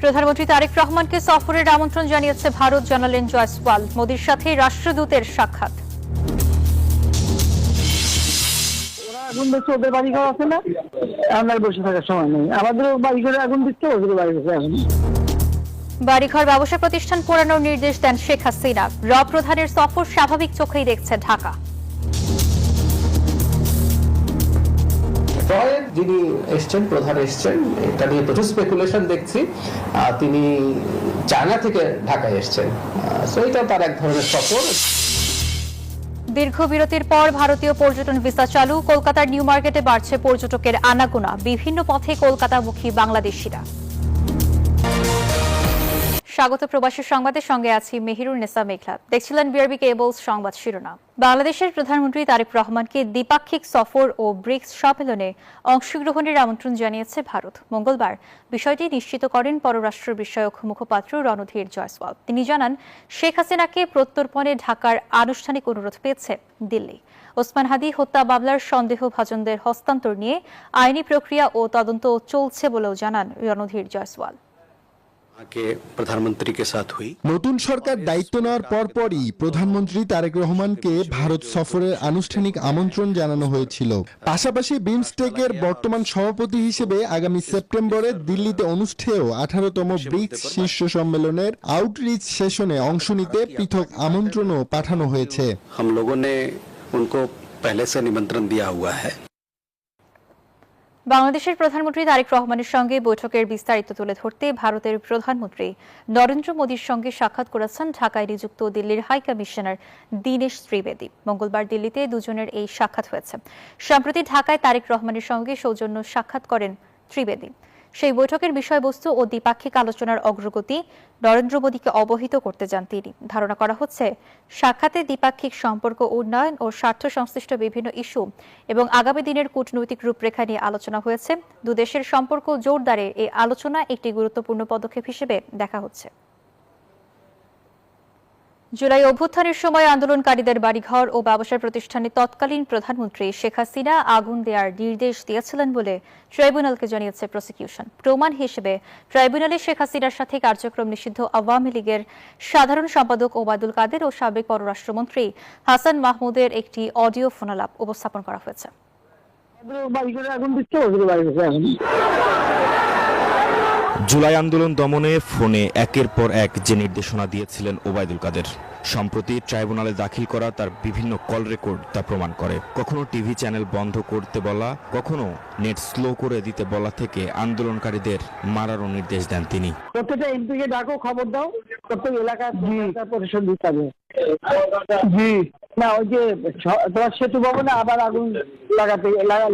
প্রধানমন্ত্রী তারেক রহমানকে সফরের আমন্ত্রণ জানিয়েছে ভারত, জানালেন জয়সওয়াল। মোদির সাথে রাষ্ট্রদূতের সাক্ষাৎ। আগুন দিচ্ছে, ওদের বাড়িঘর আছে না, আমরা বসে থাকার সময় নেই। আমাদেরও বাড়িঘরে আগুন দিচ্ছে, ওদের বাড়িঘরে আগুন। বাড়িঘর ব্যবসা প্রতিষ্ঠান পোড়ানোর নির্দেশ দেন শেখ হাসিনা। প্রধানের সফর স্বাভাবিক চোখেই দেখছে ঢাকা। যিনি এসছেন, প্রধান এসছেন, এটা নিয়ে প্রচুর স্পেকুলেশন দেখছি। তিনি চায়না থেকে ঢাকায় এসছেন, সো এটা তার এক ধরনের সফর। দীর্ঘ বিরতির পর ভারতীয় পর্যটন ভিসা চালু। কলকাতার নিউ মার্কেটে বাড়ছে পর্যটকের আনাগোনা। বিভিন্ন পথে কলকাতামুখী বাংলাদেশিরা। স্বাগত প্রবাসী সংবাদের সঙ্গে আছি মেহিরুন নেসা মেঘলা। দেখছিলেন বিআরবি কেবলস সংবাদ শিরোনাম। বাংলাদেশের প্রধানমন্ত্রী তারেক রহমানকে দ্বিপাক্ষিক সফর ও ব্রিক্স সম্মেলনে অংশগ্রহণের আমন্ত্রণ জানিয়েছে ভারত। মঙ্গলবার বিষয়টি নিশ্চিত করেন পররাষ্ট্র বিষয়ক মুখপাত্র রণধীর জয়সওয়াল। তিনি জানান, শেখ হাসিনাকে প্রত্যর্পণে ঢাকার আনুষ্ঠানিক অনুরোধ পেয়েছে দিল্লি। ওসমান হাদি হত্যা মামলার সন্দেহভাজনদের হস্তান্তর নিয়ে আইনি প্রক্রিয়া ও তদন্ত চলছে বলেও জানান রণধীর জয়সওয়াল। নতুন সরকার দায়িত্ব নেওয়ার পরপরই প্রধানমন্ত্রী তারেক রহমানকে ভারত সফরের আনুষ্ঠানিক আমন্ত্রণ জানানো হয়েছিল। পাশাপাশি বিমস্টেকের বর্তমান সভাপতি হিসেবে আগামী সেপ্টেম্বরে দিল্লিতে অনুষ্ঠেয় 18তম ব্রিক্স শীর্ষ সম্মেলনের আউটরিচ সেশনে অংশ নিতে পৃথক আমন্ত্রণও পাঠানো হয়েছে। বাংলাদেশের প্রধানমন্ত্রী তারেক রহমানের সঙ্গে বৈঠকের বিস্তারিত তুলে ধরতে ভারতের প্রধানমন্ত্রী নরেন্দ্র মোদীর সঙ্গে সাক্ষাৎ করেছেন ঢাকায় নিযুক্ত দিল্লির হাই কমিশনার দীনেশ ত্রিবেদী। মঙ্গলবার দিল্লিতে দুজনের এই সাক্ষাৎ হয়েছে। সম্প্রতি ঢাকায় তারেক রহমানের সঙ্গে সৌজন্য সাক্ষাৎ করেন ত্রিবেদী। সেই বৈঠকের বিষয়বস্তু ও দ্বিপাক্ষিক আলোচনার অগ্রগতি নরেন্দ্র মোদীকে অবহিত করতে যান তিনি। ধারণা করা হচ্ছে, সাক্ষাতে দ্বিপাক্ষিক সম্পর্ক উন্নয়ন ও স্বার্থ সংশ্লিষ্ট বিভিন্ন ইস্যু এবং আগামী দিনের কূটনৈতিক রূপরেখা নিয়ে আলোচনা হয়েছে। দুদেশের সম্পর্ক জোরদারে এই আলোচনা একটি গুরুত্বপূর্ণ পদক্ষেপ হিসেবে দেখা হচ্ছে। জুলাই অভ্যুত্থানের সময় আন্দোলনকারীদের বাড়িঘর ও ব্যবসা প্রতিষ্ঠানে তৎকালীন প্রধানমন্ত্রী শেখ হাসিনা আগুন দেওয়ার নির্দেশ দিয়েছিলেন বলে ট্রাইব্যুনালকে জানিয়েছে প্রসিকিউশন। প্রমাণ হিসেবে ট্রাইব্যুনালে শেখ হাসিনার সাথে কার্যক্রম নিষিদ্ধ আওয়ামী লীগের সাধারণ সম্পাদক ওবায়দুল কাদের ও সাবেক পররাষ্ট্রমন্ত্রী হাসান মাহমুদের একটি অডিও ফোনালাপ উপস্থাপন করা হয়েছে। জুলাই আন্দোলন দমনে ফোনে একের পর এক যে নির্দেশনা দিয়েছিলেন ওবায়দুল কাদের, সম্প্রতি ট্রাইব্যুনালে দাখিল করা তার বিভিন্ন কল রেকর্ড তা প্রমাণ করে। কখনো টিভি চ্যানেল বন্ধ করতে বলা, কখনো নেট স্লো করে দিতে বলা থেকে আন্দোলনকারীদের মারারও নির্দেশ দেন তিনি। প্রত্যেকটা এমপিকে ডাকো, খবর দাও, প্রত্যেক এলাকার পরিষদ দিতে হবে। জি না, ওই যে তোমার সেতু ভবনে আবার আগুন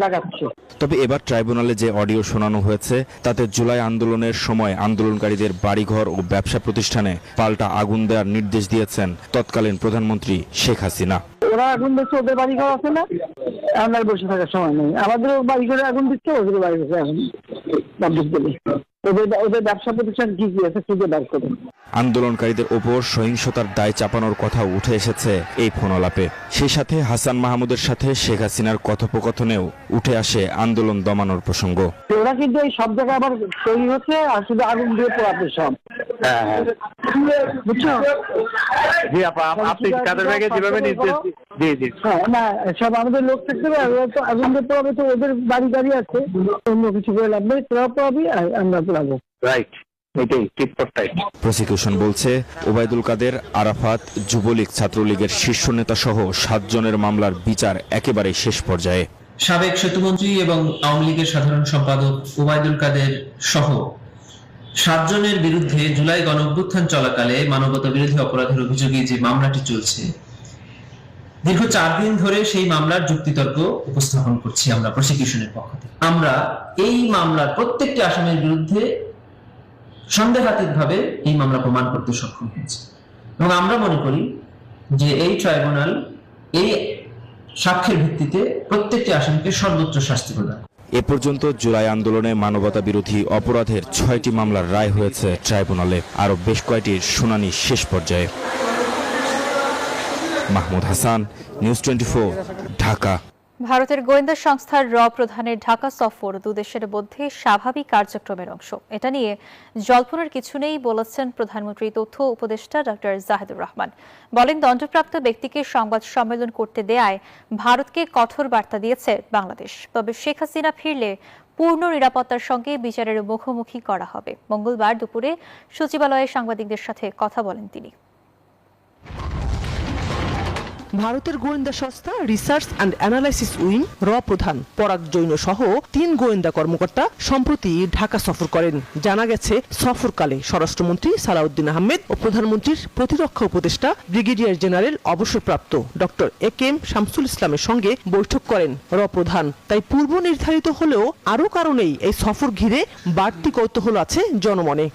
লাগাচ্ছে। তবে এবার ট্রাইব্যুনালে যে অডিও শোনানো হয়েছে তাতে জুলাই আন্দোলনের সময় আন্দোলনকারীদের বাড়িঘর ও ব্যবসা প্রতিষ্ঠানে পাল্টা আগুন দেওয়ার নির্দেশ দিয়েছেন তৎকালীন প্রধানমন্ত্রী শেখ হাসিনা। ওরা আগুন দিচ্ছে, ওদের বাড়িঘর আছে না, আমরা বসে থাকার সময় নেই। আমাদেরও বাড়িঘরে আগুন দিচ্ছে, ওদের বাড়িঘরে আগুন। ওদের ব্যবসা প্রতিষ্ঠান কি কি আছে খুঁজে বার করুন। আন্দোলনকারীদের ওপর সহিংসতার দায় চাপানোর কথা উঠে এসেছে এই ফোনালাপে। সেই সাথে হাসান মাহমুদের সাথে শেখ হাসিনার কথোপকথনেও উঠে আসে আন্দোলন দমানোর প্রসঙ্গ। ওরা কিন্তু এই সব জায়গায় আবার তৈরি হচ্ছে আর শুধু আগুন দিয়ে পোড়াতে সব। বুঝছো? জি আপা, আপনি কাদের ব্যাগে যেভাবে নির্দেশ না, সব আমাদের লোক থাকতে হবে। তো আগুন দিয়ে পোড়াবে, তো ওদের বাড়ি গাড়ি আছে, অন্য কিছু করে লাভ নেই। তোরা পোড়াবি আর আমরা পোড়াবো। রাইট, এটাই ঠিক পড়তাই। প্রসিকিউশন বলছে, ওবায়দুল কাদের, আরাফাত, যুবলীগ, ছাত্রলীগের শীর্ষ নেতা সহ 7 জনের মামলার বিচার একেবারে শেষ পর্যায়ে। সাবেক সেতুমন্ত্রী এবং আওয়ামী লীগের সাধারণ সম্পাদক ওবায়দুল কাদের সহ 7 জনের বিরুদ্ধে জুলাই গণঅভ্যুত্থান চলাকালে মানবতা বিরোধী অপরাধের অভিযোগে যে মামলাটি চলছে, দীর্ঘ 4 দিন ধরে সেই মামলার যুক্তিতর্ক উপস্থাপন করছি আমরা প্রসিকিউশনের পক্ষ থেকে। আমরা এই মামলার প্রত্যেকটি আসামির বিরুদ্ধে সন্দেহাতীতভাবে এই মামলা প্রমাণ করতে সক্ষম হয়েছে এবং আমরা মনে করি যে এই ট্রাইব্যুনাল এই সাক্ষ্যের ভিত্তিতে প্রত্যেকটি আসামিকে সর্বোচ্চ শাস্তি প্রদান। এ পর্যন্ত জুলাই আন্দোলনে মানবতা বিরোধী অপরাধের 6টি মামলার রায় হয়েছে ট্রাইব্যুনালে। আরও বেশ কয়েকটির শুনানি শেষ পর্যায়ে। মাহমুদ হাসান, নিউজ 24, ঢাকা। ভারতের গোয়েন্দা সংস্থার প্রধানের ঢাকা সফর দুদেশের মধ্যে স্বাভাবিক কার্যক্রমের অংশ। এটা নিয়ে জল্পনার কিছু নেই বলেছেন প্রধানমন্ত্রী তথ্য উপদেষ্টা ডক্টর জাহিদুর রহমান। বলেন, দণ্ডপ্রাপ্ত ব্যক্তিকে সংবাদ সম্মেলন করতে দেয়ায় ভারতকে কঠোর বার্তা দিয়েছে বাংলাদেশ। তবে শেখ হাসিনা ফিরলে পূর্ণ নিরাপত্তার সঙ্গে বিচারের মুখোমুখি করা হবে। মঙ্গলবার দুপুরে সচিবালয়ে সাংবাদিকদের সাথে কথা বলেন তিনি। ভারতের গোয়েন্দা সংস্থা রিসার্চ অ্যান্ড অ্যানালাইসিস উইং প্রধান পরাগ জৈন সহ ৩ গোয়েন্দা কর্মকর্তা সম্প্রতি ঢাকা সফর করেন। জানা গেছে, সফরকালে স্বরাষ্ট্রমন্ত্রী সালাউদ্দিন আহমেদ ও প্রধানমন্ত্রীর প্রতিরক্ষা উপদেষ্টা ব্রিগেডিয়ার জেনারেল অবসরপ্রাপ্ত ডক্টর এ.কে.এম. শামসুল ইসলামের সঙ্গে বৈঠক করেন প্রধান। তাই পূর্ব নির্ধারিত হলেও আরও কারণেই এই সফর ঘিরে বাড়তি কৌতূহল আছে জনমনে।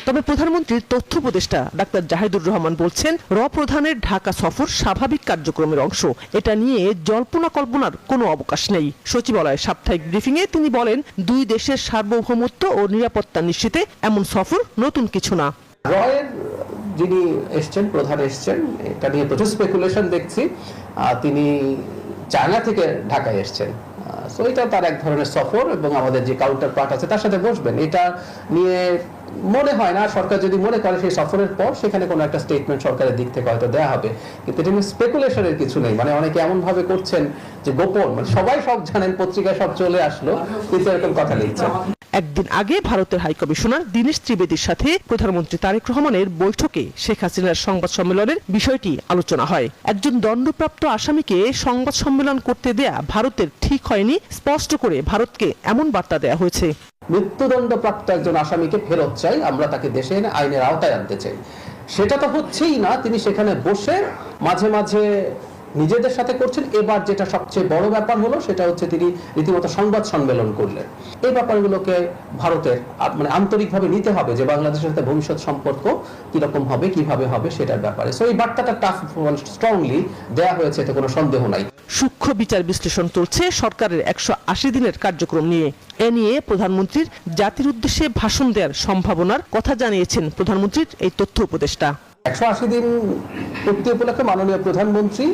তবে প্রধানমন্ত্রীর তথ্য উপদেষ্টা ডাক্তার জাহিদুর রহমান বলছেন, প্রধানের ঢাকা সফর স্বাভাবিক কার্যক্রমের অংশ। এটা নিয়ে জল্পনা কল্পনার কোনো অবকাশ নেই। সচিবালয়ের সাপ্তাহিক ব্রিফিংয়ে তিনি বলেন, দুই দেশের সার্বভৌমত্ব ও নিরাপত্তা নিশ্চিতে এমন সফর নতুন কিছু না। রয়ের যিনি এসছেন, প্রধান এসছেন, এটা নিয়ে প্রচুর স্পেকুলেশন দেখছি। তিনি চায়না থেকে ঢাকায় এসছেন। সো এটা তার এক ধরনের সফর এবং আমাদের যে কাউন্টার পার্ট আছে তার সাথে বসবেন। এটা নিয়ে মনে হয় না সরকার যদি মনে করে সেই সফরের পর সেখানে কোনো একটা স্টেটমেন্ট সরকারের দিক থেকে হয়তো দেওয়া হবে, কিন্তু এটা নিয়ে স্পেকুলেশনের কিছু নেই। মানে অনেকে এমন ভাবে করছেন যে গোপন, মানে সবাই সব জানেন, পত্রিকায় সব চলে আসলো, কিন্তু এরকম কথা লিখছেন। একদিন আগে ভারতের হাই কমিশনার দীনেশ ত্রিবেদীর সাথে প্রধানমন্ত্রী তারেক রহমানের বৈঠকে শেখ হাসিনার সংবাদ সম্মেলনের বিষয়টি আলোচনা হয়। একজন দণ্ডপ্রাপ্ত আসামিকে সংবাদ সম্মেলন করতে দেয়া ভারতের ঠিক হয়নি, স্পষ্ট করে ভারতকে এমন বার্তা দেয়া হয়েছে। মৃত্যুদণ্ডপ্রাপ্ত একজন আসামিকে ফেরত চাই, আমরা তাকে দেশে এনে আইনের আওতায় আনতে চাই। সেটা তো হচ্ছেই না। তিনি সেখানে বসে মাঝে মাঝে নিজেদের সাথে করছেন। এবার যেটা সবচেয়ে বড় ব্যাপার হলো সেটা হচ্ছে তিনি রীতিমতো সংবাদ সম্মেলন করলেন। এই ব্যাপারগুলোকে ভারতের মানে আন্তরিকভাবে নিতে হবে যে বাংলাদেশের সাথে ভবিষ্যৎ সম্পর্ক কিরকম হবে, কিভাবে হবে সেটার ব্যাপারে। সো এই বার্তাটা স্ট্রংলি দেয়া হয়েছে, এতে কোনো সন্দেহ নাই। সূক্ষ্ম বিচার বিশ্লেষণ চলছে সরকারের 180 দিনের কার্যক্রম নিয়ে। এ নিয়ে প্রধানমন্ত্রীর জাতির উদ্দেশ্যে ভাষণ দেওয়ার সম্ভাবনার কথা জানিয়েছেন প্রধানমন্ত্রীর এই তথ্য উপদেষ্টা। 180 দিন পূর্তি উপলক্ষে মাননীয় প্রধানমন্ত্রী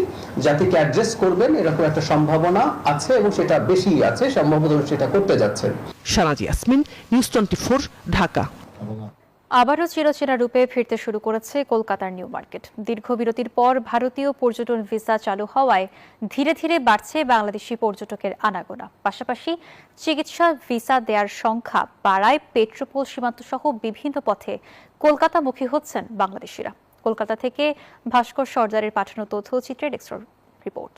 জাতিকে অ্যাড্রেস করবেন, এরকম একটা সম্ভাবনা আছে এবং সেটা বেশি আছে, সম্ভবত সেটা করতে যাচ্ছেন। শানাজি ইয়াসমিন, নিউজ 24, ঢাকা। আবারও চিরচেনা রূপে ফিরতে শুরু করেছে কলকাতার নিউ মার্কেট। দীর্ঘ বিরতির পর ভারতীয় পর্যটন ভিসা চালু হওয়ায় ধীরে ধীরে বাড়ছে বাংলাদেশি পর্যটকের আনাগোনা। পাশাপাশি চিকিৎসা ভিসা দেওয়ার সংখ্যা বাড়ায় পেট্রোপোল সীমান্ত সহ বিভিন্ন পথে কলকাতামুখী হচ্ছেন বাংলাদেশিরা। কলকাতা থেকে ভাস্কর সর্দারের পাঠানো তথ্যচিত্রের এক্সট্রা রিপোর্ট।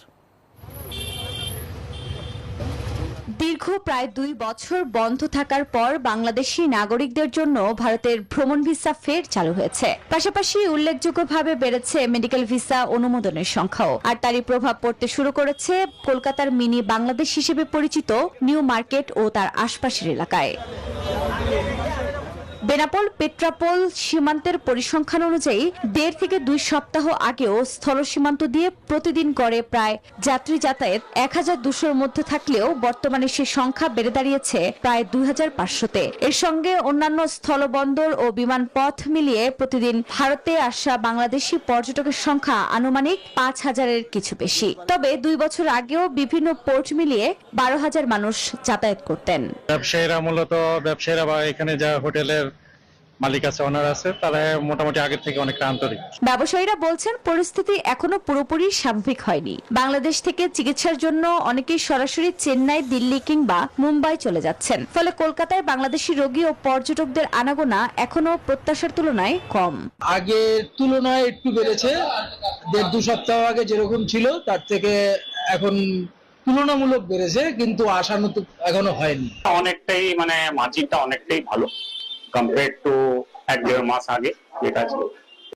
দীর্ঘ প্রায় 2 বছর বন্ধ থাকার পর বাংলাদেশি নাগরিকদের জন্য ভারতের ভ্রমণ ভিসা ফের চালু হয়েছে। পাশাপাশি উল্লেখযোগ্যভাবে বেড়েছে মেডিকেল ভিসা অনুমোদনের সংখ্যাও। আর তারই প্রভাব পড়তে শুরু করেছে কলকাতার মিনি বাংলাদেশ হিসেবে পরিচিত নিউ মার্কেট ও তার আশপাশের এলাকায়। বেনাপোল পেট্রাপোল সীমান্তের পরিসংখ্যান অনুযায়ী 1.5 থেকে 2 সপ্তাহ আগেও স্থল সীমান্ত দিয়ে প্রতিদিন গড়ে প্রায় যাত্রী যাতায়াত 1200-র মধ্যে থাকলেও বর্তমানে সে সংখ্যা বেড়ে দাঁড়িয়েছে প্রায় 2500-তে। এর সঙ্গে অন্যান্য স্থলবন্দর ও বিমানপথ মিলিয়ে প্রতিদিন ভারতে আসা বাংলাদেশি পর্যটকের সংখ্যা আনুমানিক 5000-এর কিছু বেশি। তবে 2 বছর আগেও বিভিন্ন পোর্ট মিলিয়ে 12,000 মানুষ যাতায়াত করতেন। ব্যবসায়ীরা বা এখানে যা হোটেলের মালিক আছে, ওনার আছে, তারা মোটামুটি আগের থেকে অনেকটা আন্তরিক। ব্যবসায়ীরা বলছেন পরিস্থিতি এখনো পুরোপুরি স্বাভাবিক হয়নি। বাংলাদেশ থেকে চিকিৎসার জন্য অনেকেই সরাসরি চেন্নাই, দিল্লি কিংবা মুম্বাই চলে যাচ্ছেন। ফলে কলকাতায় বাংলাদেশি রোগী ও পর্যটকদের আনাগোনা এখনো প্রত্যাশার তুলনায় কম। আগের তুলনায় একটু বেড়েছে। 1.5-2 সপ্তাহ আগে যেরকম ছিল তার থেকে এখন তুলনামূলক বেড়েছে, কিন্তু আশার মতো এখনো হয়নি। অনেকটাই মানে মার্জিনটা অনেকটাই ভালো কম্পেয়ার টু 1-1.5 মাস আগে যেটা ছিল।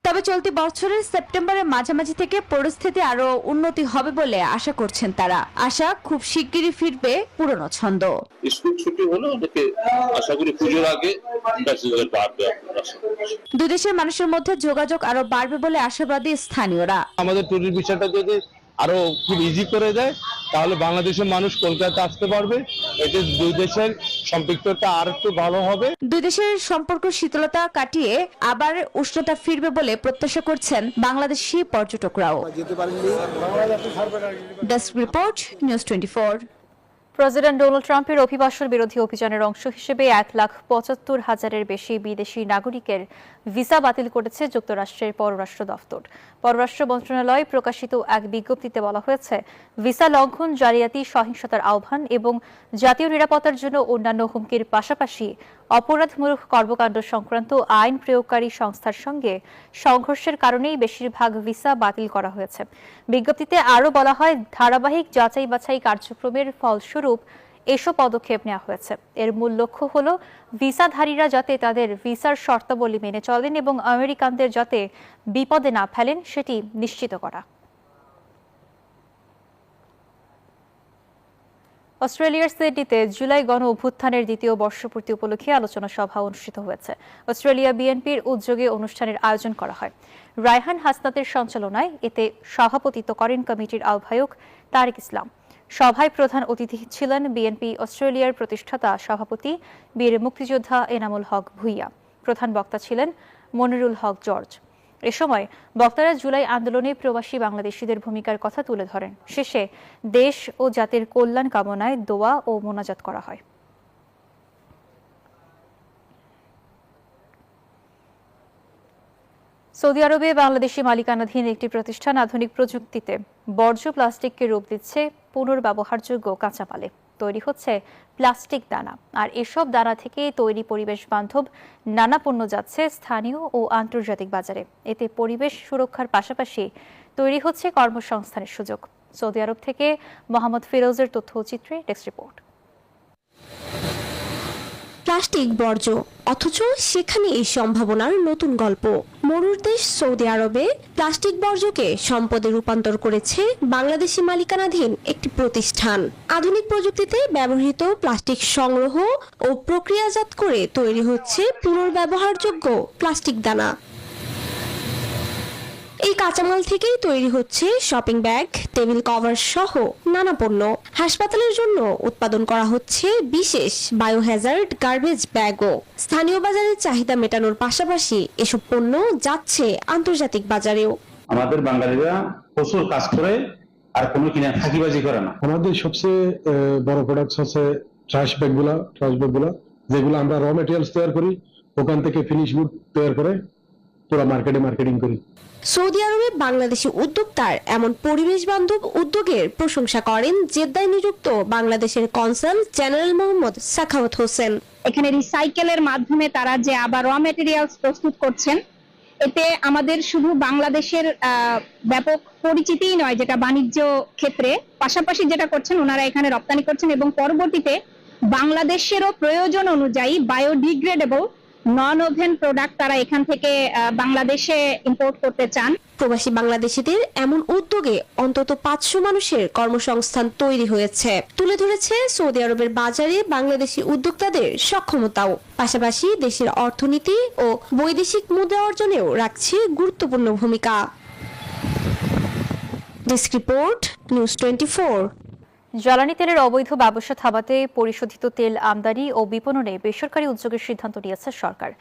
তবে চলতি বছরের সেপ্টেম্বরের মাঝামাঝি থেকে পরিস্থিতি আরো উন্নতি হবে বলে আশা করছেন তারা। আশা খুব শিগগিরই ফিরবে পুরনো ছন্দ। স্কুল ছুটি হলো, আশা করি পুজোর আগে দুই দেশের মানুষের মধ্যে যোগাযোগ আরো বাড়বে বলে আশাবাদী স্থানীয়রা। আমাদের ট্যুরিস্ট ভিসাটা যদি আরো খুব ইজি করে দেয় তাহলে বাংলাদেশের মানুষ কলকাতা আসতে পারবে। এতে দুই দেশের সম্পৃক্ততা আর একটু ভালো হবে। দুই দেশের সম্পর্ক শীতলতা কাটিয়ে আবার উষ্ণতা ফিরবে বলে প্রত্যাশা করছেন বাংলাদেশি পর্যটকরাও। Desk report, news 24। President Donald ট্রাম্পের অভিবাসন বিরোধী অভিযানের অংশ হিসেবে 1,75,000-এর বেশি বিদেশি নাগরিকের ভিসা বাতিল করেছে যুক্তরাষ্ট্রের পররাষ্ট্র দফতর। পররাষ্ট্র মন্ত্রণালয় প্রকাশিত এক বিজ্ঞপ্তিতে বলা হয়েছে, ভিসা লঙ্ঘন, জালিয়াতি, সহিংসতার আহ্বান এবং জাতীয় নিরাপত্তার জন্য অন্যান্য হুমকির পাশাপাশি অপরাধমূলক কর্মকাণ্ড সংক্রান্ত আইন প্রয়োগকারী সংস্থার সঙ্গে সংঘর্ষের কারণেই বেশিরভাগ ভিসা বাতিল করা হয়েছে। বিজ্ঞপ্তিতে আরও বলা হয়, ধারাবাহিক যাচাই বাছাই কার্যক্রমের ফলস্বরূপ এসব পদক্ষেপ নেওয়া হয়েছে। এর মূল লক্ষ্য হল ভিসাধারীরা যাতে তাদের ভিসার শর্তাবলী মেনে চলেন এবং আমেরিকানদের যাতে বিপদে না ফেলেন সেটি নিশ্চিত করা। অস্ট্রেলিয়ার সিডনিতে জুলাই গণ অভ্যুত্থানের দ্বিতীয় বর্ষপূর্তি উপলক্ষে আলোচনা সভা অনুষ্ঠিত হয়েছে। অস্ট্রেলিয়া বিএনপির উদ্যোগে অনুষ্ঠানের আয়োজন করা হয়। রায়হান হাসনাতের সঞ্চালনায় এতে সভাপতিত্ব করেন কমিটির আহ্বায়ক তারেক ইসলাম। সভায় প্রধান অতিথি ছিলেন বিএনপি অস্ট্রেলিয়ার প্রতিষ্ঠাতা সভাপতি বীর মুক্তিযোদ্ধা এনামুল হক ভূঁইয়া। প্রধান বক্তা ছিলেন মনিরুল হক জর্জ। এ সময় বক্তারা জুলাই আন্দোলনে প্রবাসী বাংলাদেশিদের ভূমিকার কথা তুলে ধরেন। শেষে দেশ ও জাতির কল্যাণ কামনায় দোয়া ও মোনাজাত করা হয়। সৌদি আরবে বাংলাদেশি মালিকানাধীন একটি প্রতিষ্ঠান আধুনিক প্রযুক্তিতে বর্জ্য প্লাস্টিককে রূপ দিচ্ছে পুনর্ব্যবহারযোগ্য কাঁচামালে। তৈরি হচ্ছে প্লাস্টিক দানা, আর এসব দানা থেকে তৈরি পরিবেশ বান্ধব নানা পণ্য যাচ্ছে স্থানীয় ও আন্তর্জাতিক বাজারে। এতে পরিবেশ সুরক্ষার পাশাপাশি তৈরি হচ্ছে কর্মসংস্থানের সুযোগ। সৌদি আরব থেকে মোহাম্মদ ফিরোজের তথ্যচিত্রে ডেস্ক রিপোর্ট। প্লাস্টিক বর্জ্য, অথচ সেখানে এই সম্ভাবনার নতুন গল্প। মরুর দেশ সৌদি আরবে প্লাস্টিক বর্জ্যকে সম্পদে রূপান্তর করেছে বাংলাদেশি মালিকানাধীন একটি প্রতিষ্ঠান। আধুনিক প্রযুক্তিতে ব্যবহৃত প্লাস্টিক সংগ্রহ ও প্রক্রিয়াজাত করে তৈরি হচ্ছে পুনর্ব্যবহারযোগ্য প্লাস্টিক দানা। এই কাঁচামাল থেকেই তৈরি হচ্ছে শপিং ব্যাগ, টেবিল কভার সহ নানা পণ্য। হাসপাতালের জন্য উৎপাদন করা হচ্ছে বিশেষ বায়োহ্যাজার্ড গার্বেজ ব্যাগও। স্থানীয় বাজারের চাহিদা মেটানোর পাশাপাশি এসব পণ্য যাচ্ছে আন্তর্জাতিক বাজারেও। আমাদের বাঙালিরা প্রচুর কাজ করে আর কোনো কিনা ফাঁকিবাজি করে না। আমাদের সবচেয়ে বড় প্রোডাক্ট হচ্ছে ট্রাশ ব্যাগগুলা, যেগুলো আমরা র মেটেরিয়ালস তৈরি করি, ওখান থেকে ফিনিশ গুড তৈরি করে পুরো মার্কেটে মার্কেটিং করি। সৌদি আরবে বাংলাদেশি উদ্যোক্তার এমন পরিবেশ বান্ধব উদ্যোগের প্রশংসা করেন জেদ্দায় নিযুক্ত বাংলাদেশের কনসাল জেনারেল মোহাম্মদ সাখাওয়াত হোসেন। এখানে রিসাইকেলের মাধ্যমে তারা যে আবার র ম্যাটেরিয়ালস প্রস্তুত করছেন, এতে আমাদের শুধু বাংলাদেশের ব্যাপক পরিচিতিই নয়, যেটা বাণিজ্য ক্ষেত্রে, পাশাপাশি যেটা করছেন ওনারা এখানে রপ্তানি করছেন এবং পরবর্তীতে বাংলাদেশেরও প্রয়োজন অনুযায়ী বায়োডিগ্রেডেবল নন ওভেন প্রোডাক্ট তারা এখান থেকে বাংলাদেশে ইম্পোর্ট করতে চান। প্রবাসী বাংলাদেশিদের এমন উদ্যোগে অন্তত 500 মানুষের কর্মসংস্থান তৈরি হয়েছে। তুলে ধরেছে সৌদি আরবের বাজারে বাংলাদেশি উদ্যোক্তাদের সক্ষমতাও, পাশাপাশি দেশের অর্থনীতি ও বৈদেশিক মুদ্রা অর্জনেও রাখছে গুরুত্বপূর্ণ ভূমিকা। Desk report, news 24। জ্বালানি তেলের অবৈধ ব্যবসা থামাতে পরিশোধিত তেল আমদানি ও বিপণনে বেসরকারি উদ্যোগের সিদ্ধান্ত নিয়েছে সরকার।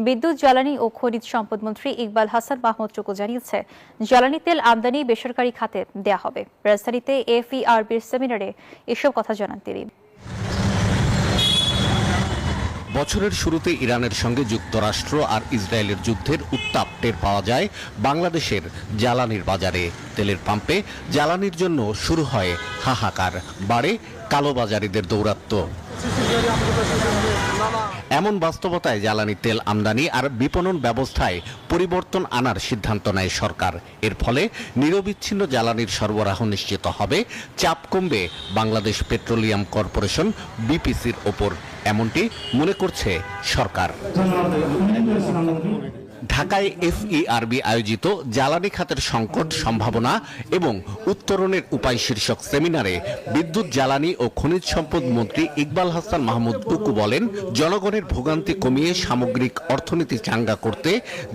বিদ্যুৎ, জ্বালানি ও খনিজ সম্পদ মন্ত্রী ইকবাল হাসান মাহমুদ টুকু জানিয়েছে, জ্বালানি তেল আমদানি বেসরকারি খাতে দেয়া হবে। রাজধানীতে এফইআরবির সেমিনারে এসব কথা জানান তিনি। বছরের শুরুতে ইরানের সঙ্গে যুক্তরাষ্ট্র আর ইসরায়েলের যুদ্ধের উত্তাপ টের পাওয়া যায় বাংলাদেশের জ্বালানির বাজারে। তেলের পাম্পে জ্বালানির জন্য শুরু হয় হাহাকার, বাড়ে কালোবাজারিদের দৌরাত্ম্য। এমন বাস্তবতায় জ্বালানি তেল আমদানি আর বিপণন ব্যবস্থায় পরিবর্তন আনার সিদ্ধান্ত নেয় সরকার। এর ফলে নিরবিচ্ছিন্ন জ্বালানির সরবরাহ নিশ্চিত হবে, চাপ কমবে বাংলাদেশ পেট্রোলিয়াম কর্পোরেশন বিপিসির ওপর, এমনটি মনে করছে সরকার। ঢাকায় এফইআরবি আয়োজিত জ্বালানি খাতের সংকট, সম্ভাবনা এবং উত্তরণের উপায় শীর্ষক সেমিনারে বিদ্যুৎ, জ্বালানি ও খনিজ সম্পদ মন্ত্রী ইকবাল হাসান মাহমুদ টুকু বলেন, জনগণের ভোগান্তি কমিয়ে সামগ্রিক অর্থনীতি চাঙ্গা করতে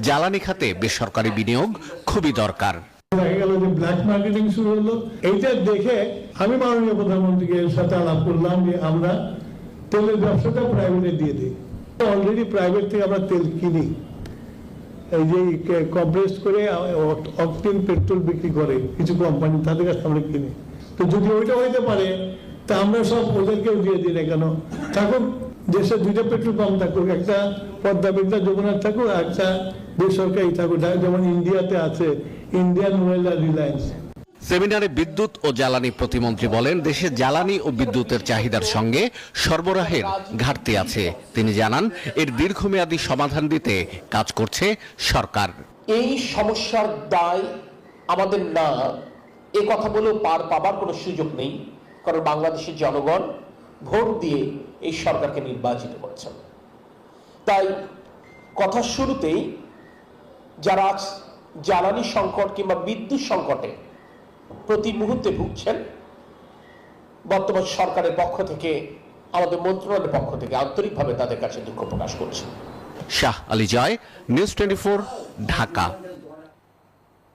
জ্বালানি খাতে বেসরকারি বিনিয়োগ খুবই দরকার। দেখা গেল যে ব্ল্যাক মার্কেটিং শুরু হলো, এইটা দেখে আমি মাননীয় প্রধানমন্ত্রীর সাথে আলাপ করলাম যে আমরা তেলের ব্যবসাটা প্রাইভেটে দিয়ে দিই। অলরেডি প্রাইভেট থেকে আমরা তেল কিনি, এই যে কম্প্রেস করে অকটেন পেট্রোল বিক্রি করে কিছু কোম্পানি, তাদের কাছে আমরা কিনি। তো যদি ওইটা হইতে পারে তা আমরা সব ওদেরকেও দিয়ে দিই না কেন? থাকুক দেশে দুইটা পেট্রোল পাম্প থাকুক, একটা পদ্মা মেঘনা যমুনার থাকুক, একটা বেসরকারি থাকুক, যেমন ইন্ডিয়াতে আছে ইন্ডিয়ান অয়েল আর রিলায়েন্স। সেমিনারে বিদ্যুৎ ও জ্বালানি প্রতিমন্ত্রী বলেন, দেশে জ্বালানি ও বিদ্যুতের চাহিদার সঙ্গে সরবরাহের ঘাটতি আছে। তিনি জানান, এর দীর্ঘমেয়াদী সমাধান দিতে কাজ করছে সরকার। এই সমস্যার দায় আমাদের না, এ কথা বলেও পার পাবার কোনো সুযোগ নেই, কারণ বাংলাদেশের জনগণ ভোট দিয়ে এই সরকারকে নির্বাচিত করেছেন। তাই কথা শুরুতেই যারা জ্বালানি সংকট কিংবা বিদ্যুৎ সংকটে প্রতি মুহূর্তে ভুগছেন, বর্তমান সরকারের পক্ষ থেকে, আমাদের মন্ত্রণালয়ের পক্ষ থেকে আন্তরিকভাবে তাদের কাছে দুঃখ প্রকাশ করছি। শাহ আলী জয়, নিউজ 24, ঢাকা।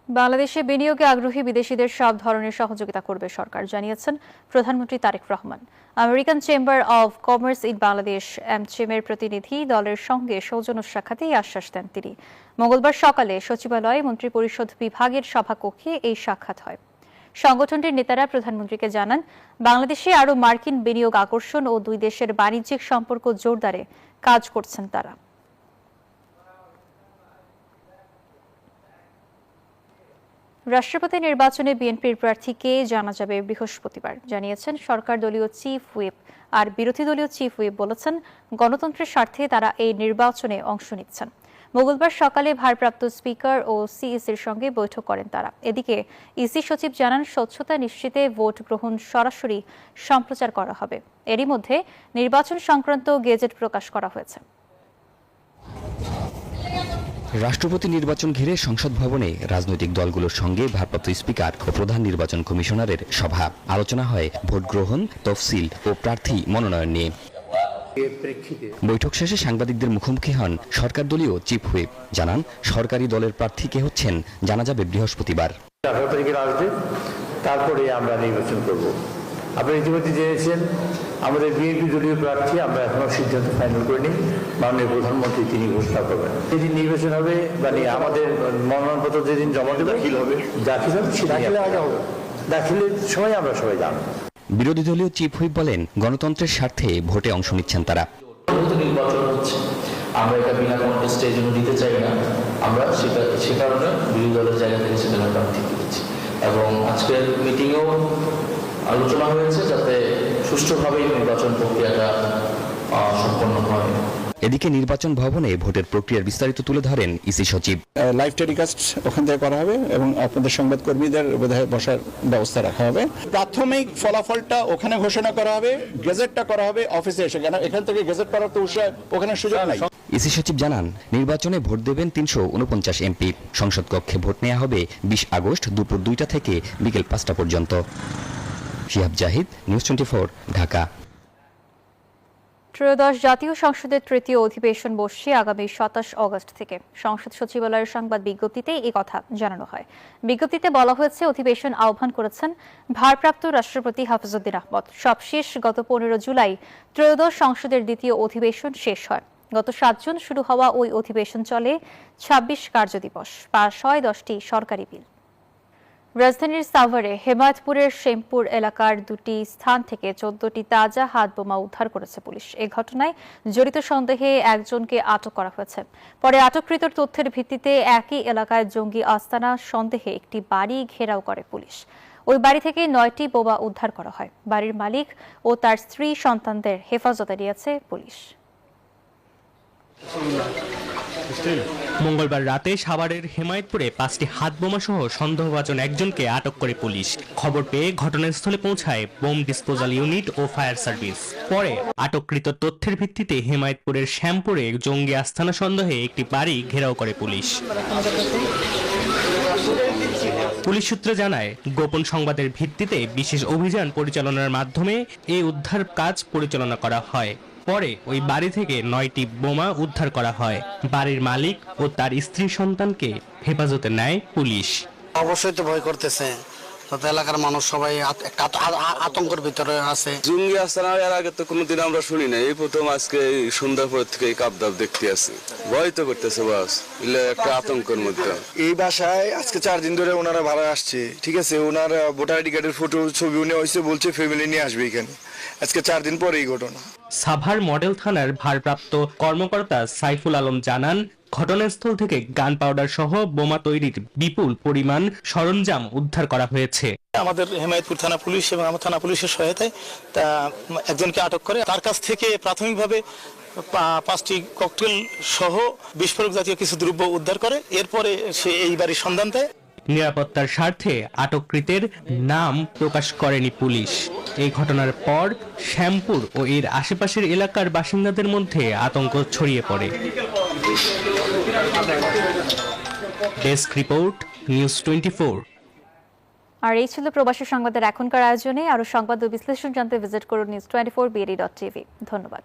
বাংলাদেশে বিনিয়োগে আগ্রহী বিদেশিদের সব ধরনের সহযোগিতা করবে সরকার, জানিয়েছেন প্রধানমন্ত্রী Tarique Rahman. American chamber of commerce in Bangladesh এমচেমের প্রতিনিধি দলের সঙ্গে সৌজন্য সাক্ষাতে এই আশ্বাস দেন তিনি। মঙ্গলবার সকালে সচিবালয়ে মন্ত্রিপরিষদ বিভাগের সভাকক্ষে এই সাক্ষাৎ হয়। সংগঠনটির নেতারা প্রধানমন্ত্রীকে জানান, বাংলাদেশে আরও মার্কিন বিনিয়োগ আকর্ষণ ও দুই দেশের বাণিজ্যিক সম্পর্ক জোরদারে কাজ করছেন তারা। রাষ্ট্রপতি নির্বাচনে বিএনপির প্রার্থীকে জানা যাবে বৃহস্পতিবার, জানিয়েছেন সরকার দলীয় চিফ হুইপ। আর বিরোধী দলীয় চিফ হুইপ বলেছেন, গণতন্ত্রের স্বার্থে তারা এই নির্বাচনে অংশ নিচ্ছেন। মঙ্গলবার সকালে ভারপ্রাপ্ত স্পিকার ও সিইসির সঙ্গে বৈঠক করেন তারা। এদিকে ইসি সচিব জানান, স্বচ্ছতা নিশ্চিতে ভোট গ্রহণ সরাসরি সম্প্রচার করা হবে। এরই মধ্যে নির্বাচন সংক্রান্ত গেজেট প্রকাশ করা হয়েছে। রাষ্ট্রপতি নির্বাচন ঘিরে সংসদ ভবনে রাজনৈতিক দলগুলোর সঙ্গে ভারপ্রাপ্ত স্পিকার ও প্রধান নির্বাচন কমিশনারের সভা। আলোচনা হয় ভোট গ্রহণ, তফসিল ও প্রার্থী মনোনয়ন নিয়ে। বৈঠক শেষে সাংবাদিকদের মুখোমুখি হন সরকার দলীয় চিফ হুইপ। জানান, সরকারি দলের প্রার্থী কে হচ্ছেন জানা যাবে বৃহস্পতিবার। 18 তারিখে আসবে, তারপরে আমরা নির্বাচন করব। আপনারা ইতিমধ্যে জেনেছেন আমাদের বিএনপি দলীয় প্রার্থী আমরা এখনো সিদ্ধান্ত ফাইনাল করিনি। মাননীয় প্রধানমন্ত্রী তিনি ঘোষণা করবেন। যেদিন নির্বাচন হবে, মানে আমাদের মনোনয়নপত্র যেদিন জমা দেবে, দাখিল হবে, দাখিলের সময় আমরা সবাই জানব। বিরোধী দলীয় চিফ হুইপ বলেন, গণতন্ত্রের স্বার্থে ভোটে অংশ নিচ্ছেন তারা। নির্বাচন হচ্ছে, আমরা এটা বিনা কন্টেস্টে এই জন্য দিতে চাই না। আমরা সে কারণে বিরোধী দলের জায়গা থেকে সেখানে প্রার্থী দিয়েছি এবং আজকের মিটিংয়েও আলোচনা হয়েছে যাতে সুষ্ঠুভাবে নির্বাচন প্রক্রিয়াটা সম্পন্ন হয়। এদিকে নির্বাচন ভবনে ভোটের প্রক্রিয়ার বিস্তারিত তুলে ধরেন ইসি সচিব। লাইভ টেলিকাস্ট ওখান থেকে করা হবে এবং আপনাদের সংবাদকর্মীদের বোধহয় বসার ব্যবস্থা রাখা হবে। প্রাথমিক ফলাফলটা ওখানে ঘোষণা করা হবে, গেজেটটা করা হবে অফিসে এসে, কেন এখান থেকে গেজেট করার তো ওখানে সুযোগ নাই। ইসি সচিব জানান, নির্বাচনে ভোট দেবেন 349 এমপি। সংসদ কক্ষে ভোট নেওয়া হবে 20 আগস্ট দুপুর 2টা থেকে বিকেল 5টা পর্যন্ত। শিহাব জাহিদ, নিউজ 24, ঢাকা। ত্রয়োদশ জাতীয় সংসদের তৃতীয় অধিবেশন বসছে আগামী 27 অগস্ট থেকে। সংসদ সচিবালয়ের সংবাদ বিজ্ঞপ্তিতে এই কথা জানানো হয়। বিজ্ঞপ্তিতে বলা হয়েছে, অধিবেশন আহ্বান করেছেন ভারপ্রাপ্ত রাষ্ট্রপতি হাফিজউদ্দিন আহমদ। সবশেষ গত 15 জুলাই ত্রয়োদশ সংসদের দ্বিতীয় অধিবেশন শেষ হয়। গত 7 জুন শুরু হওয়া ওই অধিবেশন চলে 26 কার্যদিবস। পাশ হয় 10টি সরকারি বিল। রাজধানীর সাভারে হেমায়তপুরের শেমপুর এলাকার 2টি স্থান থেকে 14টি তাজা হাত বোমা উদ্ধার করেছে পুলিশ। এ ঘটনায় জড়িত সন্দেহে একজনকে আটক করা হয়েছে। পরে আটককৃতর তথ্যের ভিত্তিতে একই এলাকায় জঙ্গি আস্তানা সন্দেহে একটি বাড়ি ঘেরাও করে পুলিশ। ওই বাড়ি থেকে 9টি বোমা উদ্ধার করা হয়। বাড়ির মালিক ও তার স্ত্রী সন্তানদের হেফাজতে নিয়েছে পুলিশ। মঙ্গলবার রাতে সাভারের হেমায়তপুরে 5টি হাত বোমা সহ সন্দেহভাজন একজনকে আটক করে পুলিশ। খবর পেয়ে ঘটনাস্থলে পৌঁছায় বোম ডিসপোজাল ইউনিট ও ফায়ার সার্ভিস। পরে আটককৃত তথ্যের ভিত্তিতে হেমায়তপুরের শ্যামপুরে জঙ্গি আস্তানা সন্দেহে একটি বাড়ি ঘেরাও করে পুলিশ। পুলিশ সূত্র জানায়, গোপন সংবাদের ভিত্তিতে বিশেষ অভিযান পরিচালনার মাধ্যমে এই উদ্ধার কাজ পরিচালনা করা হয়। পরে ওই বাড়ি থেকে 9টি বোমা উদ্ধার করা হয়। বাড়ির মালিক ও তার স্ত্রী সন্তানকে হেফাজতে নেয় পুলিশ। অবশ্যই তো ভয় করতেছে, তাতে এলাকার মানুষ সবাই একটা আতঙ্কের ভিতরে আছে। জঙ্গি আস্তানা এর আগে তো কোনোদিন আমরা শুনি না, এই প্রথম আজকে সন্ধ্যার পর থেকে এই কাপদাপ দেখতে আসি। ভয় তো করতেছে বাস, এলে একটা আতঙ্কের মধ্যে। এই বাসায় আজকে 4 দিন ধরে ওনারা ভাড়া আসছে, ঠিক আছে, ওনার ভোটার আইডি কার্ডের ফটো ছবি নেওয়া হয়েছে, বলছে ফ্যামিলি নিয়ে আসবে এখানে। আজকে 4 দিন পরে এই ঘটনা। সাভার মডেল থানার ভারপ্রাপ্ত কর্মকর্তা সাইফুল আলম জানান, ঘটনাস্থল থেকে গান পাউডার সহ বোমা তৈরির বিপুল পরিমাণ সরঞ্জাম উদ্ধার করা হয়েছে। আমাদের হেমায়েতপুর থানা পুলিশ এবং আমার থানা পুলিশের সহায়তায় তা একজনকে আটক করে তার কাছ থেকে প্রাথমিকভাবে 5টি ককটেল সহ বিস্ফোরক জাতীয় কিছু দ্রব্য উদ্ধার করে। এরপরে সে এই বাড়ির সন্ধান দেয়। নিরাপত্তার স্বার্থে আটককৃতের নাম প্রকাশ করেনি পুলিশ। এই ঘটনার পর শ্যামপুর ও এর আশেপাশের এলাকার বাসিন্দাদের মধ্যে আতঙ্ক ছড়িয়ে পড়ে। Desk report, news 24। আর এই ছিল প্রবাসী সংবাদের এখনকার আয়োজনে। আরো সংবাদ ও বিশ্লেষণ জানতে ভিজিট করুন news24bd.tv। ধন্যবাদ।